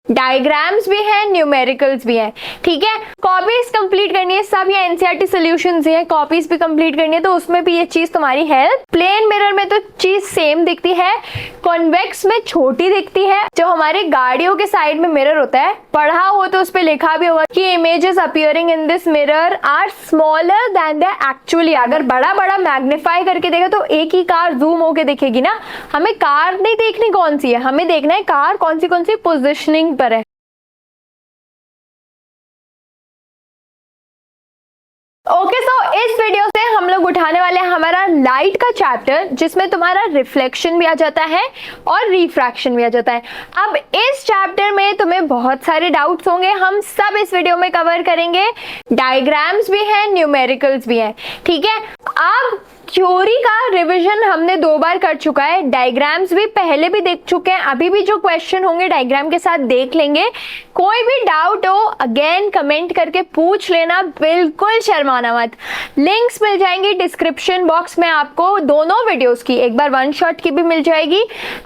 Diagrams भी हैं, numericals भी हैं। ठीक है, कॉपीज कंप्लीट करनी है, सब ये एनसीईआरटी सॉल्यूशंस ही हैं, कॉपीज भी कंप्लीट करनी है तो उसमें भी ये चीज तुम्हारी हेल्प। प्लेन मिरर में तो चीज सेम दिखती है, कॉन्वेक्स में छोटी दिखती है। जो हमारे गाड़ियों के साइड में मिरर होता है, पढ़ा हो तो उस पर लिखा भी होगा कि images appearing in this mirror are smaller than the actually. अगर बड़ा बड़ा मैग्नीफाई करके देखा तो एक ही कार जूम होके दिखेगी ना। हमें कार नहीं देखनी कौन सी है, हमें देखना है कार कौन सी पोजिशनिंग पर है। ओके, सो इस वीडियो से हम लोग उठाने वाले हैं हमारा लाइट का चैप्टर, जिसमें तुम्हारा रिफ्लेक्शन भी आ जाता है और रिफ्रैक्शन भी आ जाता है। अब इस चैप्टर में तुम्हें बहुत सारे डाउट्स होंगे, हम सब इस वीडियो में कवर करेंगे। डायग्राम्स भी हैं, न्यूमेरिकल्स भी हैं। ठीक है, अब थ्योरी का रिवीजन हमने 2 बार कर चुका है, डायग्राम्स भी पहले भी देख चुके हैं, अभी भी जो क्वेश्चन होंगे डायग्राम के साथ देख लेंगे। कोई भी डाउट हो अगेन कमेंट करके पूछ लेना, बिल्कुल शर्माना मत। लिंक्स मिल जाएंगी डिस्क्रिप्शन बॉक्स में आपको दोनों वीडियोस की, एक बार वन शॉट की भी मिल जाएगी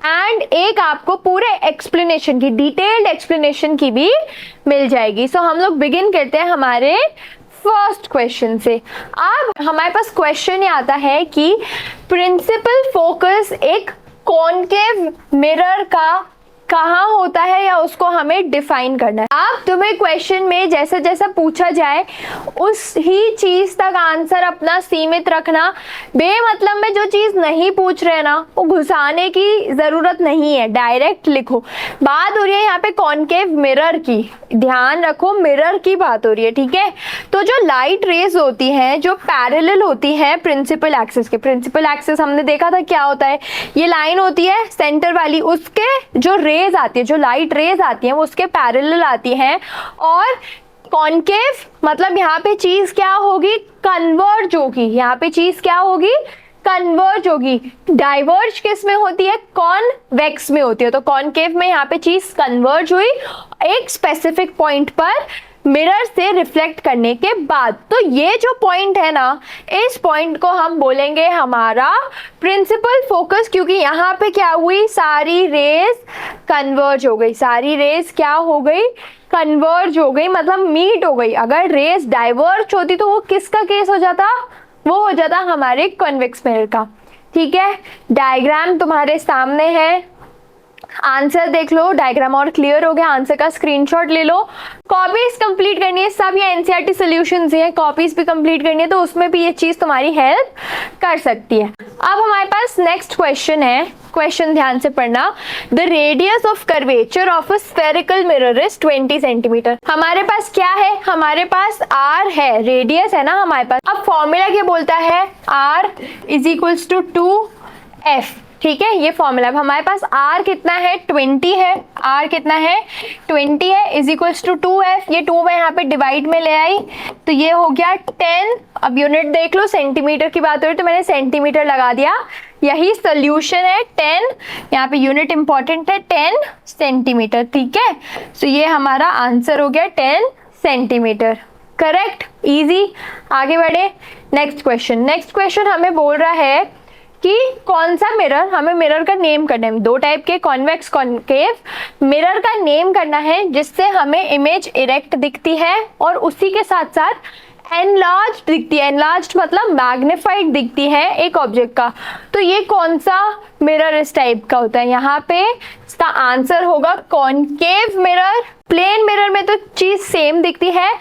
एंड एक आपको पूरे एक्सप्लेनेशन की, डिटेल्ड एक्सप्लेनेशन की भी मिल जाएगी। सो हम लोग बिगिन करते हैं हमारे फर्स्ट क्वेश्चन से। अब हमारे पास क्वेश्चन ये आता है कि प्रिंसिपल फोकस एक कॉनकेव मिरर का कहाँ होता है या उसको हमें डिफाइन करना है। अब तुम्हें क्वेश्चन में जैसा जैसा पूछा जाए उस ही चीज तक आंसर अपना सीमित रखना। बेमतलब में जो चीज नहीं पूछ रहे ना वो घुसाने की जरूरत नहीं है, डायरेक्ट लिखो। बात हो रही है यहाँ पे कॉनकेव मिरर की, ध्यान रखो मिरर की बात हो रही है। ठीक है, तो जो लाइट रेज होती हैं जो पैरेलल होती हैं प्रिंसिपल एक्सिस के, प्रिंसिपल एक्सिस हमने देखा था क्या होता है, ये लाइन होती है सेंटर वाली, उसके जो रेज आती है, जो लाइट रेज आती है वो उसके पैरेलल आती हैं। और कॉनकेव मतलब यहाँ पे चीज क्या होगी, कन्वर्ज होगी। यहाँ पे चीज क्या होगी, कन्वर्ज होगी। डाइवर्ज किस में होती है, कॉन्वेक्स में होती है। तो कॉनकेव में यहाँ पे चीज कन्वर्ज हुई एक स्पेसिफिक पॉइंट पर मिरर से रिफ्लेक्ट करने के बाद। तो ये जो पॉइंट है ना, इस पॉइंट को हम बोलेंगे हमारा प्रिंसिपल फोकस, क्योंकि यहाँ पे क्या हुई, सारी रेज कन्वर्ज हो गई। सारी रेज क्या हो गई, कन्वर्ज हो गई, मतलब मीट हो गई। अगर रेज डाइवर्ज होती तो वो किसका केस हो जाता, वो हो जाता हमारे कॉन्वेक्स मिरर का। ठीक है, डायग्राम तुम्हारे सामने है, आंसर देख लो, डायग्राम और क्लियर हो गया, आंसर का स्क्रीनशॉट ले लो। कॉपीज कंप्लीट करनी है, सब ये एनसीईआरटी सॉल्यूशंस हैं, कॉपीज भी कंप्लीट करनी है तो उसमें भी ये चीज तुम्हारी हेल्प कर सकती है। अब हमारे पास नेक्स्ट क्वेश्चन है, क्वेश्चन ध्यान से पढ़ना। The radius of curvature of a spherical mirror is 20 centimetre. हमारे पास क्या है, हमारे पास आर है, रेडियस है ना हमारे पास। अब फॉर्मूला क्या बोलता है, are is equals to 2f। ठीक है, ये फॉर्मूला। अब हमारे पास r कितना है, 20 है, r कितना है 20 है, इज इक्वल्स टू 2f। ये 2 मैं यहाँ पे डिवाइड में ले आई तो ये हो गया 10। अब यूनिट देख लो, सेंटीमीटर की बात हो रही तो मैंने सेंटीमीटर लगा दिया, यही सोल्यूशन है 10। यहाँ पे यूनिट इंपॉर्टेंट है, 10 सेंटीमीटर। ठीक है, सो ये हमारा आंसर हो गया 10 सेंटीमीटर। Correct, easy. आगे बढ़े, नेक्स्ट क्वेश्चन। नेक्स्ट क्वेश्चन हमें बोल रहा है कि कौन सा मिरर, हमें मिरर का नेम करना है, 2 टाइप के, कॉन्वेक्स कॉनकेव। मिरर का नेम करना है जिससे हमें इमेज इरेक्ट दिखती है और उसी के साथ साथ एनलार्ज दिखती है। एनलार्ज मतलब मैग्नीफाइड दिखती है एक ऑब्जेक्ट का। तो ये कौन सा मिरर इस टाइप का होता है, यहाँ पे इसका आंसर होगा कॉनकेव मिरर। प्लेन मिरर में तो चीज सेम दिखती है,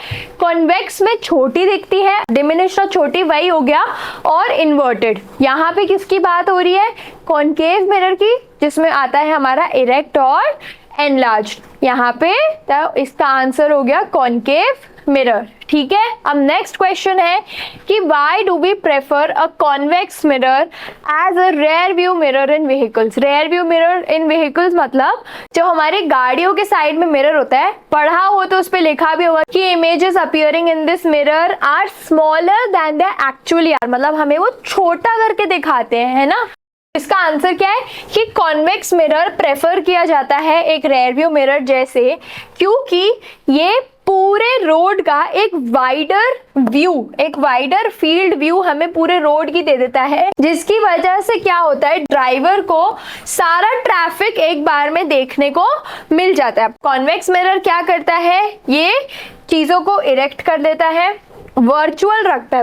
कॉन्वेक्स में छोटी दिखती है, डिमिनिश और छोटी वही हो गया, और इन्वर्टेड। यहाँ पे किसकी बात हो रही है, कॉनकेव मिरर की, जिसमें आता है हमारा इरेक्ट और एनलार्ज। यहाँ पे तो इसका आंसर हो गया कॉनकेव मिरर। ठीक है, अब नेक्स्ट क्वेश्चन है कि why do we prefer a convex mirror as a rear view mirror in vehicles. Rear view mirror in vehicles मतलब जो हमारे गाड़ियों के साइड में मिरर होता है, पढ़ा हो तो उस पर लिखा भी होगा कि images appearing in this mirror are smaller than they actually are, मतलब हमें वो छोटा करके दिखाते हैं, है ना। इसका आंसर क्या है कि कॉन्वेक्स मिरर प्रेफर किया जाता है एक रेयर व्यू मिरर जैसे, क्योंकि ये पूरे रोड का एक वाइडर व्यू, एक वाइडर फील्ड व्यू हमें पूरे रोड की दे देता है, जिसकी वजह से क्या होता है, ड्राइवर को सारा ट्रैफिक एक बार में देखने को मिल जाता है। कॉन्वेक्स मिरर क्या करता है, ये चीजों को इरेक्ट कर देता है, वर्चुअल रखता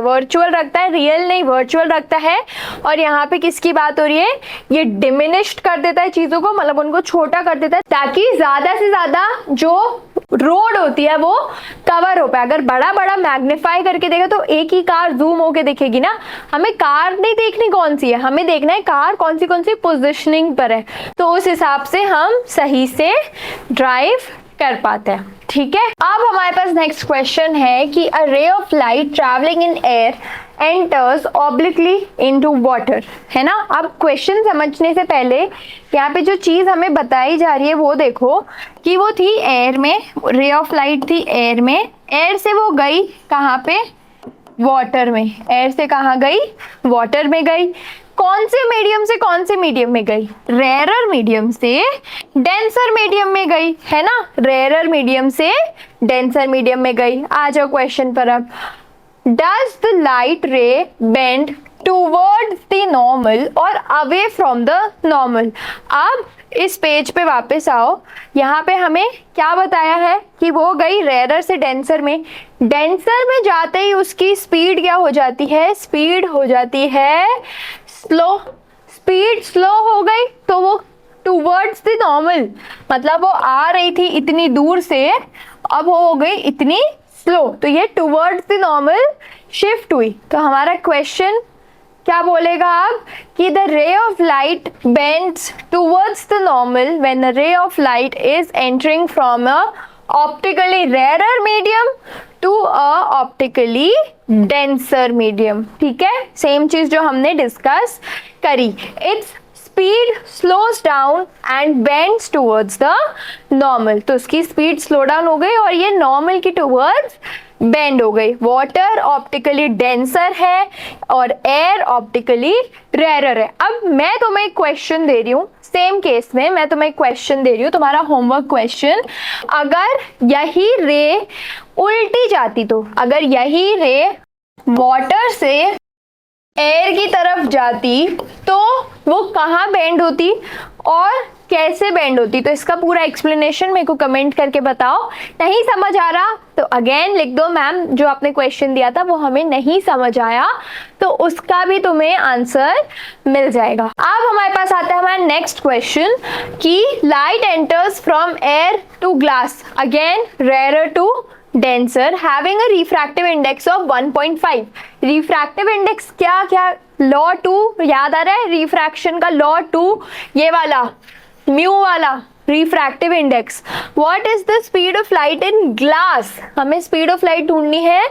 है, रियल नहीं वर्चुअल रखता है। और यहाँ पे किसकी बात हो रही है, ये डिमिनिश्ड कर देता है चीजों को, मतलब उनको छोटा कर देता है, ताकि ज्यादा से ज्यादा जो रोड होती है वो कवर हो पाए। अगर बड़ा बड़ा मैग्नीफाई करके देखा तो एक ही कार जूम होके दिखेगी ना, हमें कार नहीं देखनी कौन सी है, हमें देखना है कार कौन सी पोजिशनिंग पर है, तो उस हिसाब से हम सही से ड्राइव कर पाते हैं। ठीक है, अब हमारे पास नेक्स्ट क्वेश्चन है कि a ray of light travelling in air enters obliquely into water, है ना। अब क्वेश्चन समझने से पहले यहाँ पे जो चीज हमें बताई जा रही है वो देखो कि वो थी एयर में, रे ऑफ लाइट थी एयर में, एयर से वो गई कहाँ पे, वाटर में, एयर से कहाँ गई, वाटर में गई। कौन से मीडियम से कौन से मीडियम में गई, रेयरर मीडियम से डेंसर मीडियम में गई, है ना, रेयरर मीडियम से डेंसर मीडियम में गई। आ जाओ क्वेश्चन पर। अब डज द लाइट रे बेंड टूवर्ड्स द नॉर्मल और अवे फ्रॉम द नॉर्मल। अब इस पेज पे वापस आओ, यहाँ पे हमें क्या बताया है कि वो गई रेयरर से डेंसर में, डेंसर में जाते ही उसकी स्पीड क्या हो जाती है, स्पीड हो जाती है स्लो, स्पीड स्लो हो गई, तो वो टूवर्ड्स द नॉर्मल, मतलब वो आ रही थी इतनी दूर से, अब वो हो गई इतनी स्लो, तो ये टूवर्ड्स द नॉर्मल शिफ्ट हुई। तो हमारा क्वेश्चन क्या बोलेगा अब कि the ray of light bends towards the normal when the ray of light is entering from a optically rarer medium to a optically denser medium. ठीक है, सेम चीज जो हमने डिस्कस करी। Its speed slows down and bends towards the normal, तो उसकी speed slow down हो गई और ये नॉर्मल की टूवर्ड्स बेंड हो गई। वाटर ऑप्टिकली डेंसर है और एयर ऑप्टिकली रेयरर है। अब मैं तुम्हें एक क्वेश्चन दे रही हूँ, सेम केस में मैं तुम्हें एक क्वेश्चन दे रही हूँ, तुम्हारा होमवर्क क्वेश्चन, अगर यही रे उल्टी जाती, तो अगर यही रे वाटर से एयर की तरफ जाती तो वो कहाँ बेंड होती और कैसे बेंड होती, तो इसका पूरा एक्सप्लेनेशन मेरे को कमेंट करके बताओ। नहीं समझ आ रहा तो अगेन लिख दो, मैम जो आपने क्वेश्चन दिया था वो हमें नहीं समझ आया, तो उसका भी तुम्हें आंसर मिल जाएगा। अब हमारे पास आता है हमारा नेक्स्ट क्वेश्चन कि light enters from air to glass, again rarer to denser, having a refractive index of 1.5। Refractive index क्या क्या, लॉ 2 याद आ रहा है, रिफ्रैक्शन का लॉ 2, ये वाला म्यू वाला refractive index. What is the speed of light in glass, हमें स्पीड ऑफ लाइट ढूंढनी है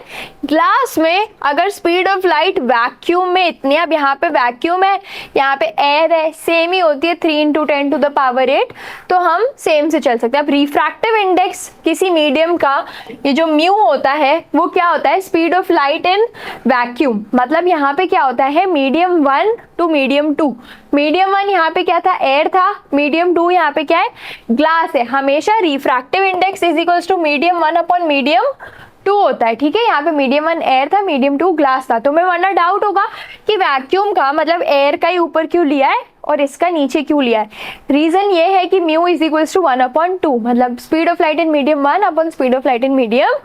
ग्लास में। अगर स्पीड ऑफ लाइट वैक्यूम में इतनी, अब यहाँ पे वैक्यूम है, यहाँ पे एयर है, सेम ही होती है 3 × 10⁸, तो हम सेम से चल सकते हैं। अब रिफ्रैक्टिव इंडेक्स किसी मीडियम का, ये जो म्यू होता है वो क्या होता है, speed of light in vacuum, मतलब यहाँ पे क्या होता है मीडियम 1 टू मीडियम 2। मीडियम 1 यहाँ पे क्या था, एयर था, मीडियम 2 यहाँ पे क्या है, ग्लास है। हमेशा refractive index is equals to medium 1 upon medium 2 होता है। ठीक है, यहाँ पे मीडियम 1 एयर था, मीडियम 2 ग्लास था। तो मैं वरना डाउट होगा कि वैक्यूम का मतलब एयर का ही ऊपर क्यों लिया है और इसका नीचे क्यों लिया है। रीजन ये है कि म्यू इज इक्वल्स टू 1/2, मतलब speed of light in medium 1 upon speed of light in medium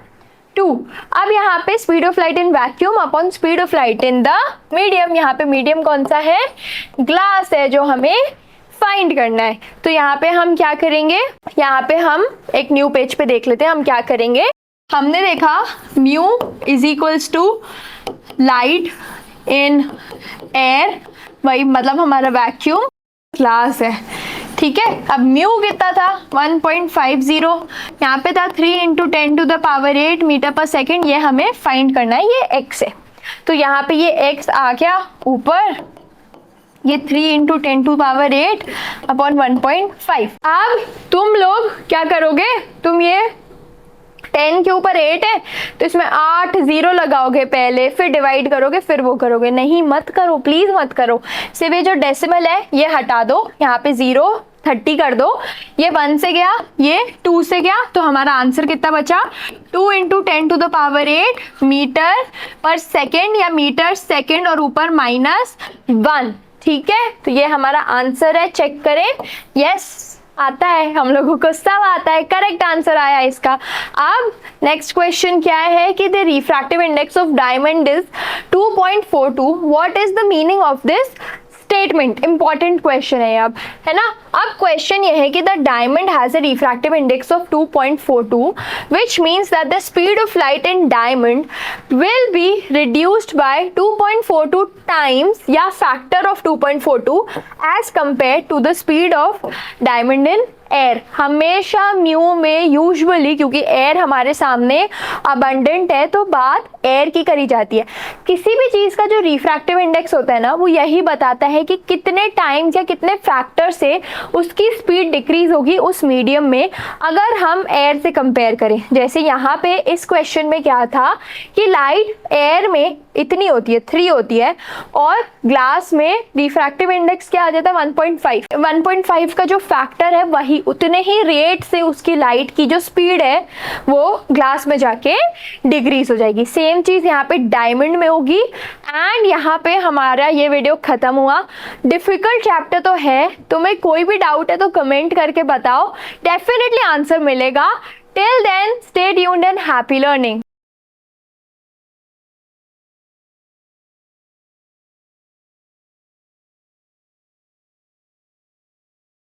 2। अब यहाँ पे speed of light in vacuum upon speed of light in the medium, यहाँ पे मीडियम कौन सा है, ग्लास है, जो हमें फाइंड करना है। तो यहाँ पे हम क्या करेंगे, यहाँ पे हम एक न्यू पेज पे देख लेते हैं हम क्या करेंगे। हमने देखा mu is equals to light in air, वही मतलब हमारा वैक्यूम ग्लास है। ठीक है, अब म्यू कितना था 1.50, यहाँ पे था 3 × 10⁸ मीटर पर सेकेंड, ये हमें फाइंड करना है, ये x है। तो यहाँ पे ये x आ गया ऊपर, ये 3 × 10⁸ अपॉन 1.5। अब तुम लोग क्या करोगे, तुम ये 10 के ऊपर 8 है तो इसमें 8 0 लगाओगे पहले, फिर डिवाइड करोगे, फिर वो करोगे। नहीं मत करो, प्लीज मत करो, सिर्फ ये जो डेसिमल है ये हटा दो, यहाँ पे 0 30 कर दो, ये 1 से गया, ये 2 से गया, तो हमारा आंसर कितना बचा 2 × 10⁸ मीटर पर सेकेंड या मीटर सेकेंड और ऊपर -1। ठीक है, तो ये हमारा आंसर है, चेक करें। यस आता है, हम लोगों को सब आता है, करेक्ट आंसर आया इसका। अब नेक्स्ट क्वेश्चन क्या है कि the refractive index of diamond is 2.42। What is the meaning of this statement? Important question है अब, है ना। अब क्वेश्चन ये है कि the diamond has a refractive index of 2.42 which means that the speed of light in diamond will be reduced by 2.42 times या factor of 2.42 as compare to the speed of diamond in air. हमेशा mu में usually, क्योंकि air हमारे सामने abundant है, तो बात air की करी जाती है। किसी भी चीज़ का जो रिफ्रैक्टिव इंडेक्स होता है ना, वो यही बताता है कि कितने टाइम्स या कितने फैक्टर से उसकी स्पीड डिक्रीज होगी उस मीडियम में, अगर हम एयर से कंपेयर करें। जैसे यहाँ पे इस क्वेश्चन में क्या था कि लाइट एयर में इतनी होती है, 3 होती है, और ग्लास में रिफ्रैक्टिव इंडेक्स क्या आ जाता है 1.5। 1.5 का जो फैक्टर है वही उतने ही रेट से उसकी लाइट की जो स्पीड है वो ग्लास में जाके डिक्रीज हो जाएगी। सेम चीज यहाँ पे डायमंड में होगी। एंड यहाँ पे हमारा ये वीडियो खत्म हुआ। डिफिकल्ट चैप्टर तो है, तुम्हें कोई भी डाउट है तो कमेंट करके बताओ, डेफिनेटली आंसर मिलेगा। Till then stay tuned and happy learning.